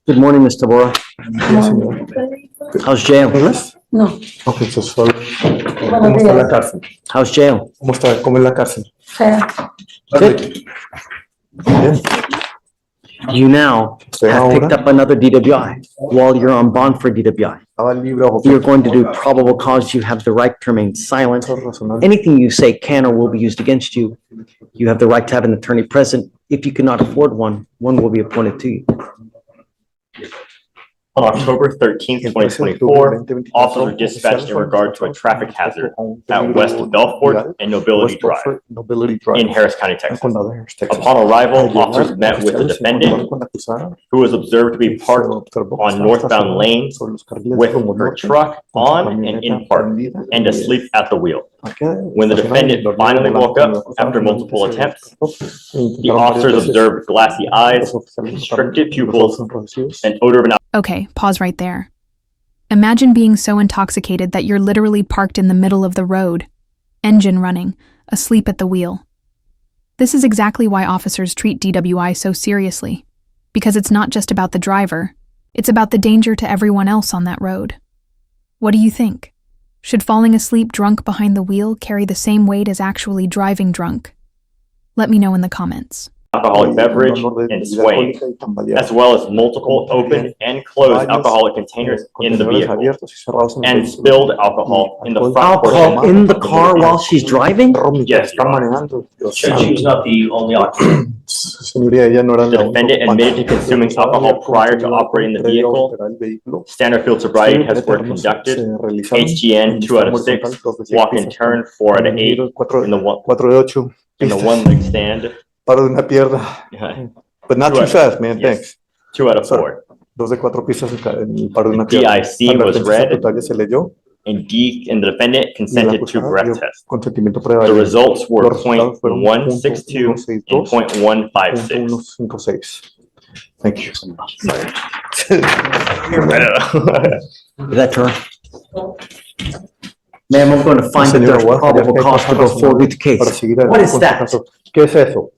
Good morning, Ms. Tabora. How's jail? No. Ok, eso es solo. Buenos ¿Cómo está la días. cárcel? How's jail? ¿Cómo es la cárcel? Fea. Good. Bien. You now Usted have picked ahora up another DWI while you're on bond for DWI. estaba libre bajo You're going to do probable cause. You have the right to remain silent. razonable. Anything you say can or will be used against you. You have the right to have an attorney present. If you cannot afford one, one will be appointed to you. On October 13th, 2024, officers were dispatched in regard to a traffic hazard at West Belfort and Nobility Drive in Harris County, Texas. Upon arrival, officers met with the defendant, who was observed to be parked on northbound lane with her truck on and in park and asleep at the wheel. When the defendant finally woke up after multiple attempts, the officers observed glassy eyes, constricted pupils, and odor of an Okay, pause right there. Imagine being so intoxicated that you're literally parked in the middle of the road, engine running, asleep at the wheel. This is exactly why officers treat DWI so seriously, because it's not just about the driver, it's about the danger to everyone else on that road. What do you think? Should falling asleep drunk behind the wheel carry the same weight as actually driving drunk? Let me know in the comments. alcoholic beverage and swaying, as well as multiple open and closed alcoholic containers in the vehicle, and spilled alcohol in the front Alcohol in the car while she's driving? Yes, Your Honor. She was not the only occupant. The defendant admitted to consuming alcohol prior to operating the vehicle. Standard field sobriety tests were conducted. HGN 2 out of 6, walk and turn 4 out of 8, in the one leg stand. Paro de una pierna. But not too fast, man. Thanks. 2 out of 4. Dos de cuatro pistas en el paro de una pierna. DIC was read, Se leyó. and the defendant consented to breath test. Consentimiento previo. The results were 0.162 and 0.156. Thank you. Is that her? Ma'am, I'm going to find that there's probable cause to go forward with the case. What is that? ¿Qué es eso?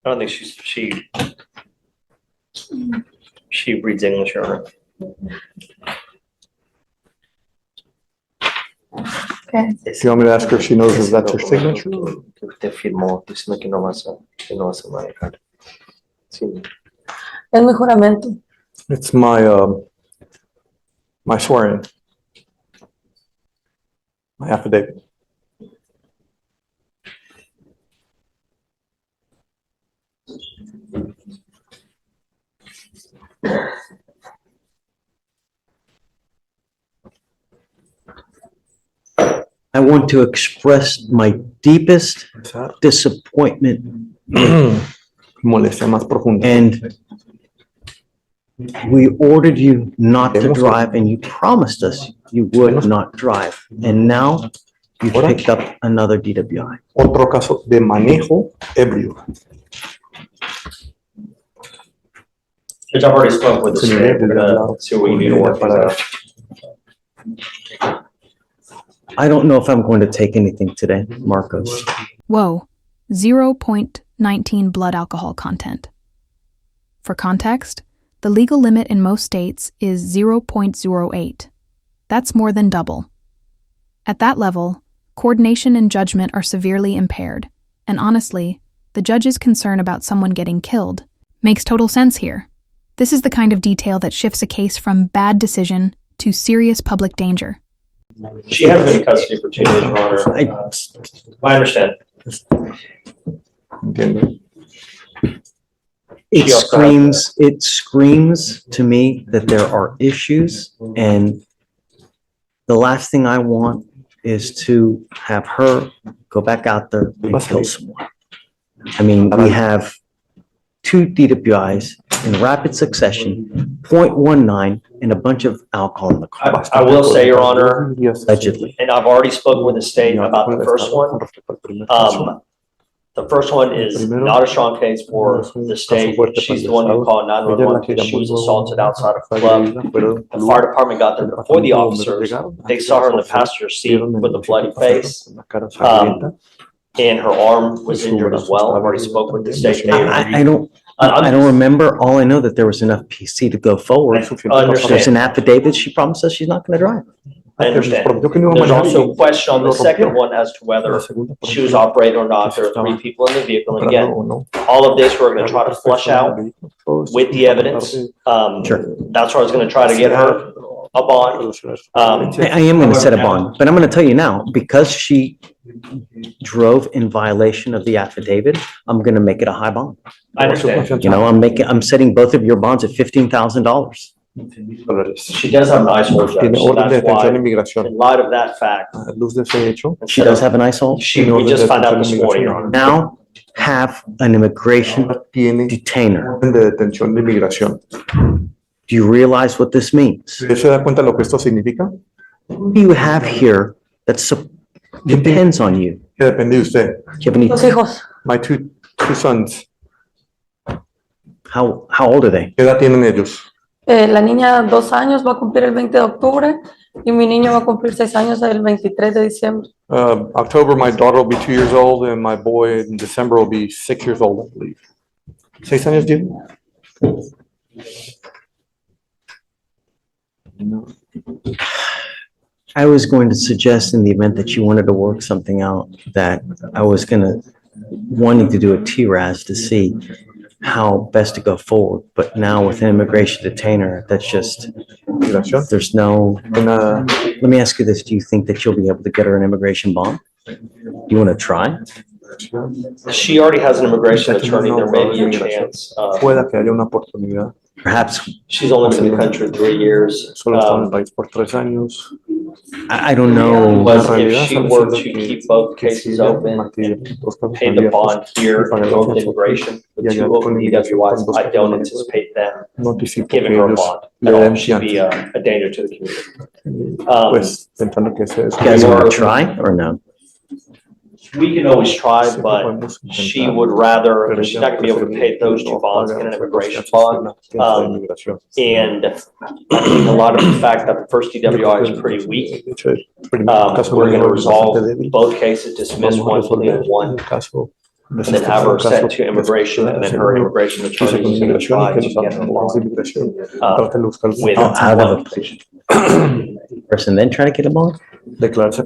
I don't think she reads English, Your Honor. Okay. Do you want me to ask her if she knows if that's her signature? Usted firmó diciendo que no vas a manejar. Sí. Es mi juramento. It's my swearing. My affidavit. I want to express my deepest disappointment Molestia más profunda. and we ordered you not to drive and you promised us you would not drive. And now you picked up another DWI. Otro caso de manejo ebrio. Which I've already spoken with the state. We're gonna see what we need to work out. I don't know if I'm going to take anything today, Marcos. Whoa, 0.19 blood alcohol content. For context, the legal limit in most states is 0.08. That's more than double. At that level, coordination and judgment are severely impaired, and honestly, the judge's concern about someone getting killed makes total sense here. This is the kind of detail that shifts a case from bad decision to serious public danger. She has been in custody for 2 days, Your Honor. I understand. Entiendo. It screams to me that there are issues, and the last thing I want is to have her go back out there and kill someone. I mean, we have 2 DWIs in rapid succession, 0.19, and a bunch of alcohol in the car. I will say, Your Honor, Allegedly. and I've already spoken with the state about the first one. The first one is not a strong case for the state. She's the one who called 911 because she was assaulted outside of a club. The fire department got there before the officers. They saw her in the passenger seat with a bloody face. and her arm was injured as well. I've already spoke with the state. They I don't remember. All I know that there was enough PC to go forward. There's an affidavit. She promised us she's not gonna drive. I understand. There's also a question on the second one as to whether she was operating or not. There are 3 people in the vehicle. And again, all of this, we're gonna try to flush out with the evidence. Sure. That's why I was gonna try to get her a bond. I am gonna set a bond, but I'm gonna tell you now, because she drove in violation of the affidavit, I'm gonna make it a high bond. I understand. You know, I'm setting both of your bonds at $15,000. She does have an ISO, Judge, so that's why, in light of that fact. She does have an ISOL. We just found out this morning, Your Honor. Now have an immigration detainer. Do you realize what this means? Who do you have here that depends on you? Do you have any, Los hijos. My two sons, how old are they? ¿qué edad tienen ellos? La niña 2 años va a cumplir el 20 de octubre y mi niño va a cumplir 6 años el 23 de diciembre. October, my daughter will be 2 years old, and my boy in December will be 6 years old, I believe. 6 años, dude? I was going to suggest, in the event that you wanted to work something out, that I was wanting to do a TRAS to see how best to go forward. But now with an immigration detainer, that's just, there's no, let me ask you this. Do you think that you'll be able to get her an immigration bond? Do you want to try? She already has an immigration attorney. There may be a chance. Pueda que haya una oportunidad. Perhaps, She's only been in the country 3 years. Solo está en el país por 3 años. I don't know. But if she were to keep both cases open and pay the bond here and go to immigration, the 2 open DWIs, I don't anticipate them giving her a bond at all. She'd be a danger to the community. Pues pensando que ese es. You guys want to try or no? We can always try, but she would rather, she's not gonna be able to pay those 2 bonds and an immigration bond. And I think a lot of the fact that the first DWI is pretty weak, we're gonna resolve both cases, dismiss one, plea one, and then have her sent to immigration, and then her immigration attorney is gonna try to get her bond with Out of a person, then try to get a bond?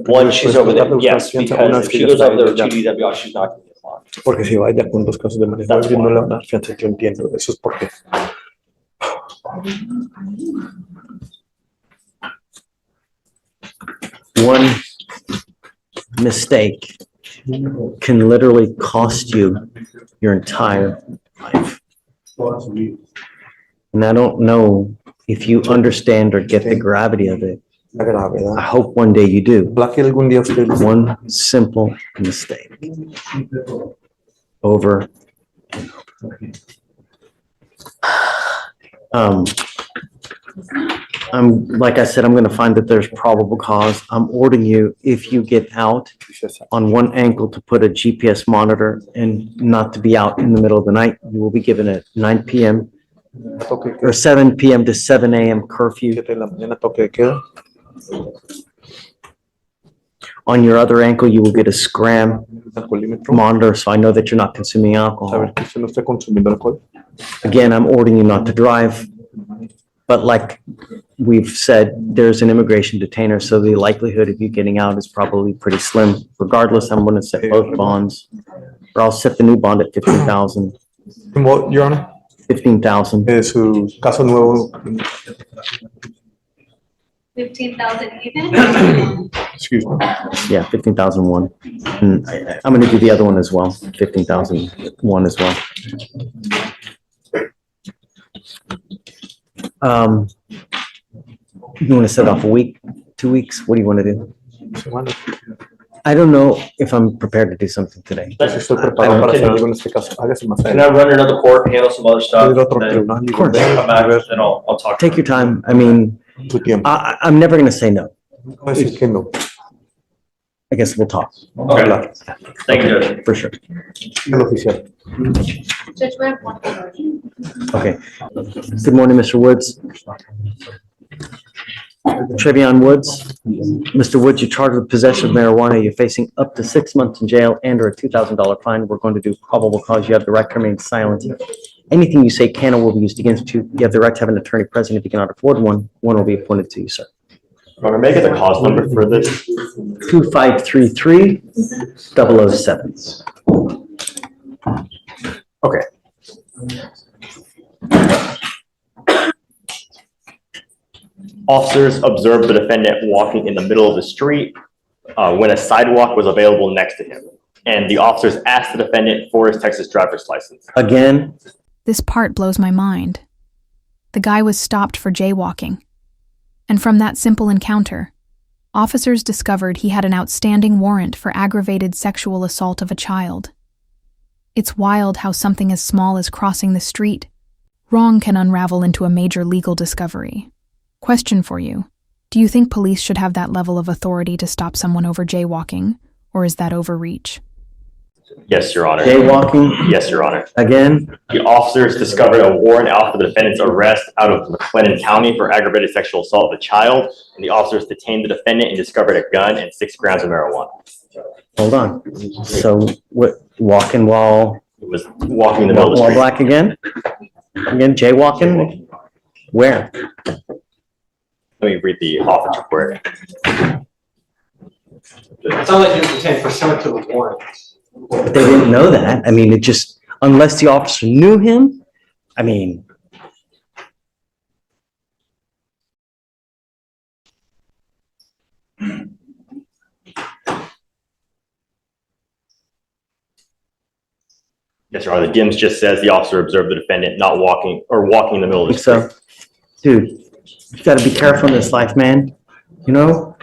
Once she's over there, yes, because if she goes over there with 2 DWI, she's not gonna get a bond. Porque si vaya con 2 casos de manejo, That's no le van a dar fianza, yo entiendo, eso es porque. One mistake can literally cost you your entire life. And I don't know if you understand or get the gravity of it. La gravedad. I hope one day you do. Ojalá que algún día ustedes. One simple mistake. Over. Like I said, I'm gonna find that there's probable cause. I'm ordering you, if you get out on one ankle, to put a GPS monitor and not to be out in the middle of the night. You will be given a 9 PM or 7 PM to 7 AM curfew. 7 de la mañana, toque de queda. On your other ankle, you will get a scram monitor, so I know that you're not consuming alcohol. Saber que usted no está consumiendo alcohol. Again, I'm ordering you not to drive, but like we've said, there's an immigration detainer, so the likelihood of you getting out is probably pretty slim. Regardless, I'm going to set both bonds, or I'll set the new bond at 15,000. And what, Your Honor? 15,000. Su caso nuevo. 15,000 even? Excuse me. Yeah, 15,001. And I'm going to do the other one as well, 15,001 as well. You want to set off a week, 2 weeks? What do you want to do? Semana. I don't know if I'm prepared to do something today. Si estoy preparado para hacer algo en este caso, hágase más Can I run another court, handle some other stuff? Puede ir a otro and then tribunal y Of course. come back, and I'll talk. Take your time. I mean, su tiempo. I'm never going to say no. No voy a decir que no. I guess we'll talk. Okay. Thank you, Judge. For sure. El oficial. Judge, we have one more. Okay. Good morning, Mr. Woods. Trevion Woods. Mr. Woods, you're charged with possession of marijuana. You're facing up to 6 months in jail and or a $2,000 fine. We're going to do probable cause. You have the right to remain silent. Anything you say can or will be used against you. You have the right to have an attorney present. If you cannot afford one, one will be appointed to you, sir. Or make it the cause number for this. 2533-007. Okay. Officers observed the defendant walking in the middle of the street when a sidewalk was available next to him. And the officers asked the defendant for his Texas driver's license. Again, This part blows my mind. The guy was stopped for jaywalking. And from that simple encounter, officers discovered he had an outstanding warrant for aggravated sexual assault of a child. It's wild how something as small as crossing the street, wrong can unravel into a major legal discovery. Question for you. Do you think police should have that level of authority to stop someone over jaywalking, or is that overreach? Yes, Your Honor. jaywalking, Yes, Your Honor. again, The officers discovered a warrant out for the defendant's arrest out of McLennan County for aggravated sexual assault of a child. And the officers detained the defendant and discovered a gun and 6 grams of marijuana. hold on. So what, walking while It was walking in the middle of the while street. black again? Again, jaywalking? Where? Let me read the office report. It sounds like you were detained pursuant to the warrant. They didn't know that. I mean, it just, unless the officer knew him, I mean. Yes, Your Honor. The DIMS just says the officer observed the defendant not walking or walking in the middle of the street. So, dude, you gotta be careful in this life, man. You know,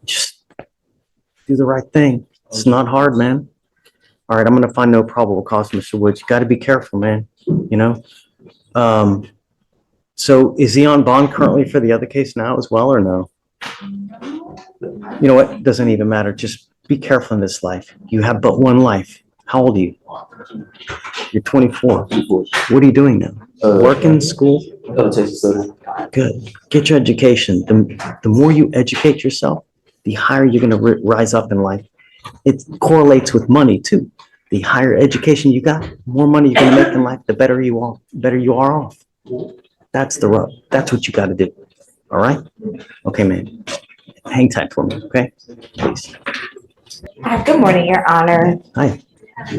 just do the right thing. It's not hard, man. All right, I'm gonna find no probable cause, Mr. Woods. You gotta be careful, man, you know? So is he on bond currently for the other case now as well, or no? You know what? Doesn't even matter. Just be careful in this life. You have but one life. How old are you? You're 24. What are you doing now? Working, school? Good. Get your education. The more you educate yourself, the higher you're gonna rise up in life. It correlates with money too. The higher education you got, more money you're gonna make in life, the better you are off. That's the rub. That's what you gotta do. All right? Okay, man. Hang tight for me, okay? Please. Good morning, Your Honor. Hi.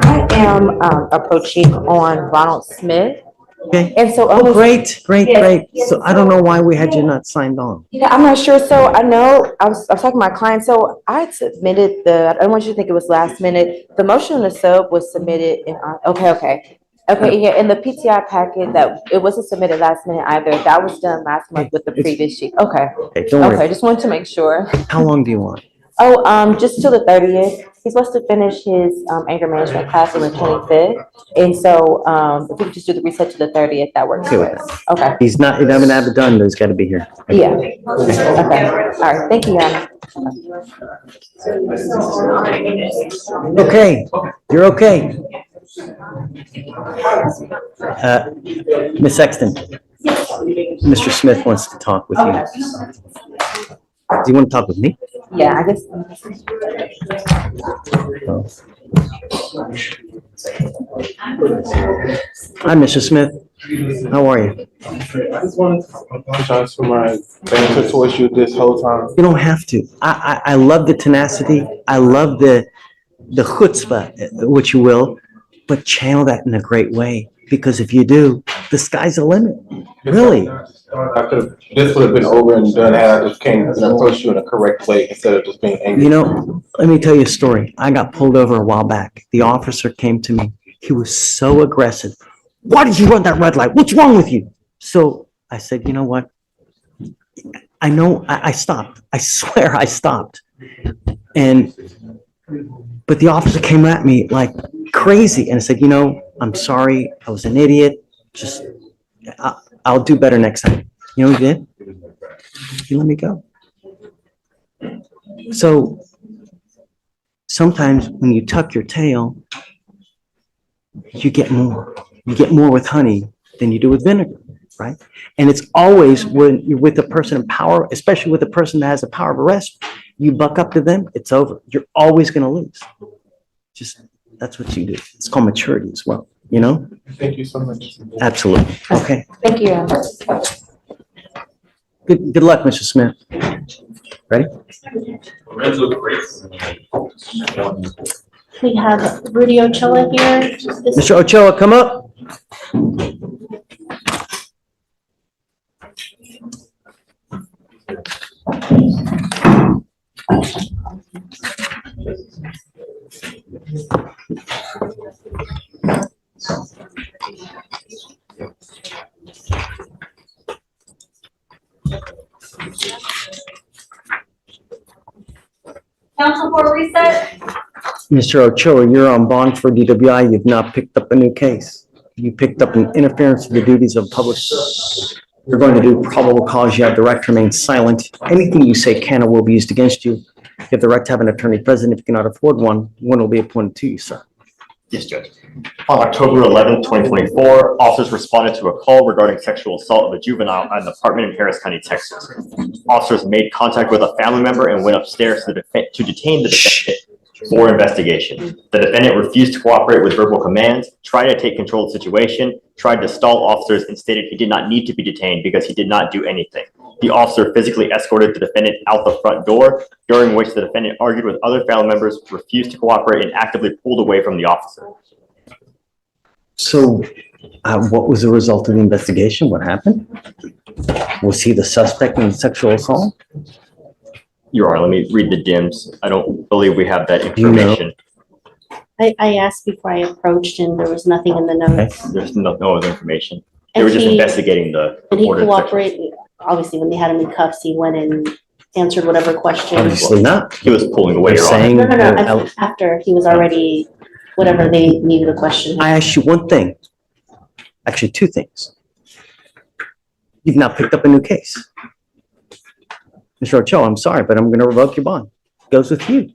I am approaching on Ronald Smith. Okay. And so I Oh, was, great. Yes. So I don't know why we had you not signed on. yeah, I'm not sure. So I know I was talking to my client. So I had submitted I don't want you to think it was last minute. The motion to sub was submitted in, okay, yeah, in the PTI packet that it wasn't submitted last minute either. That was done last month with the previous sheet. Okay, Okay, don't worry. just wanted to make sure. How long do you want? Oh, just till the 30th. He's supposed to finish his anger management class on the 25th. And so if we could just do the reset to the 30th, that works Okay for with us. Okay, He's not, he doesn't have it done, but he's gotta be here. yeah. Okay, all right, thank you, Your Honor. Okay, you're okay. Ms. Sexton, Mr. Smith wants to talk with you. Do you want to talk with me? Yeah, I guess. Hi, Mr. Smith. How are you? I just wanted to apologize for my banter towards you this whole time. You don't have to. I love the tenacity. I love the chutzpah, which you will, but channel that in a great way. Because if you do, the sky's the limit. Really. This would have been over and done had I just came and approached you in a correct way instead of just being angry. You know, let me tell you a story. I got pulled over a while back. The officer came to me. He was so aggressive. Why did you run that red light? What's wrong with you? So I said, you know what? I know I stopped. I swear I stopped. But the officer came at me like crazy and I said, you know, I'm sorry. I was an idiot. Just, I'll do better next time. You know what he did? He let me go. So sometimes when you tuck your tail, you get more. You get more with honey than you do with vinegar. right? And it's always when you're with a person in power, especially with a person that has a power of arrest, you buck up to them, it's over. You're always going to lose. Just, that's what you do. It's called maturity as well, you know? Thank you so much. Absolutely. Okay. Thank you, Your Honor. Good luck, Mr. Smith. Ready? We have Rudy Ochoa here. Mr. Ochoa, come up. Council for reset? Mr. Ochoa, you're on bond for DWI. You've not picked up a new case. You picked up an interference with the duties of public service. You're going to do probable cause. You have the right to remain silent. Anything you say can or will be used against you. You have the right to have an attorney present. If you cannot afford one will be appointed to you, sir. Yes, Judge. On October 11th, 2024, officers responded to a call regarding sexual assault of a juvenile at an apartment in Harris County, Texas. Officers made contact with a family member and went upstairs to detain the defendant for investigation. The defendant refused to cooperate with verbal commands, tried to take control of the situation, tried to stall officers, and stated he did not need to be detained because he did not do anything. The officer physically escorted the defendant out the front door, during which the defendant argued with other family members, refused to cooperate, and actively pulled away from the officer. So what was the result of the investigation? What happened? Was he the suspect in sexual assault? Your Honor, let me read the DIMS. I don't believe we have that You know. information. I asked before I approached and there was nothing in the notes. There's no other information. They were And just he- investigating the Did he reported cooperate? Obviously, when they had him in cuffs, he went and answered whatever questions. Obviously not. He was pulling away, They're Your Honor. saying, No, after he was already, whatever they needed a question. I asked you one thing, actually two things. You've not picked up a new case. Mr. Ochoa, I'm sorry, but I'm going to revoke your bond. Goes with you.